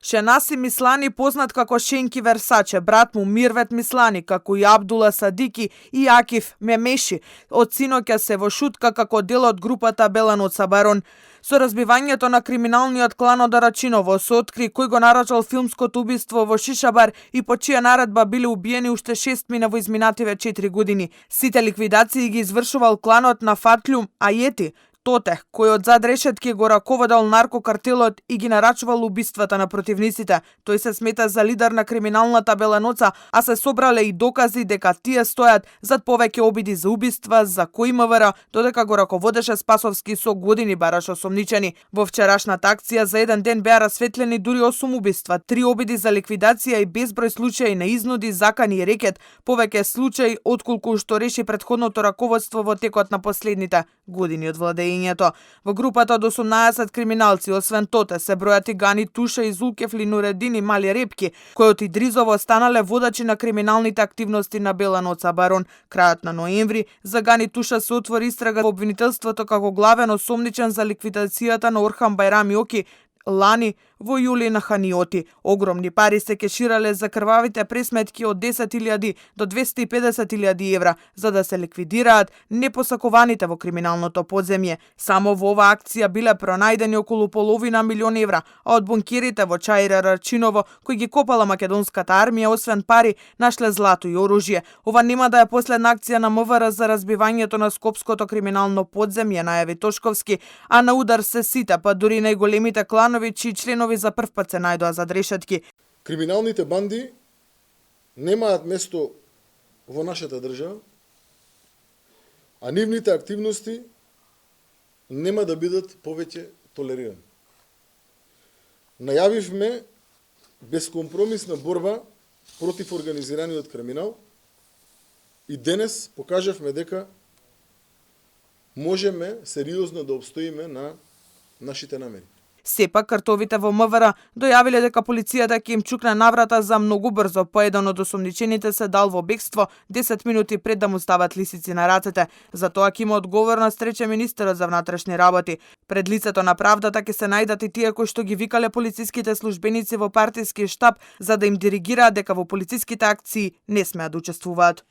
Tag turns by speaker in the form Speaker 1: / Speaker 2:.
Speaker 1: Шенаси Мислани, познат како Шенки Версаче, брат му Мирвет Мислани, како и Абдула Садики и Акиф Мемеши, од синоќа се во шутка како дел од групата Беланоца Барон. Со разбивањето на криминалниот клан од Арачиново се откри кој го нарачал филмското убиство во Шишабар и по чија наредба биле убиени уште 6 мина во изминативе 4 години. Сите ликвидации ги извршувал кланот на Фатлюм Ајети, Тоте, кој од зад решетки го раководел наркокартелот и ги нарачувал убиствата на противниците. Тој се смета за лидер на криминалната Беланоца, а се собрале и докази дека тие стојат зад повеќе обиди за убиства за кои МВР, додека го раководеше Спасовски со години бараш осомничени. Во вчерашната акција за еден ден беа расветлени дури 8 убиства, 3 обиди за ликвидација и безброј случаи на изнуди, закани и рекет, повеќе случаи отколку што реши претходното раководство во текот на последните години од владење. Во групата од 18 криминалци, освен Тоте, се бројат и Гани Туша и Зулкефли Нуредини Мали Репки, кои од Идризово станале водачи на криминалните активности на Беланоца Барон. Крајот на ноември за Гани Туша се отвори истрага во обвинителството како главен осомничен за ликвидацијата на Орхан Байрам Јоки лани во јули на Ханиоти. Огромни пари се кеширале за крвавите пресметки од 10.000 до 250.000 евра за да се ликвидираат непосакуваните во криминалното подземје. Само во оваа акција биле пронајдени околу половина милион евра, а од бункерите во Чаира Рачиново, кои ги копала македонската армија, освен пари, нашле злато и оружје. Ова нема да е последна акција на МВР за разбивањето на скопското криминално подземје, најави Тошковски, а на удар се сите, па дури најголемите кланови чии членови за прв пат се најдоа зад решетки.
Speaker 2: Криминалните банди немаат место во нашата држава, а нивните активности нема да бидат повеќе толерирани. Најавивме безкомпромисна борба против организираниот криминал и денес покажавме дека можеме сериозно да обстоиме на нашите намери.
Speaker 1: Сепак, картовите во МВР дојавиле дека полицијата ќе им чукне наврата за многу брзо, по еден од осомничените се дал во бегство 10 минути пред да му стават лисици на рацете. За тоа ќе има одговорност, рече министерот за внатрешни работи. Пред лицето на правдата ќе се најдат и тие кои што ги викале полициските службеници во партиски штаб за да им диригираат дека во полициските акции не смеат да учествуваат.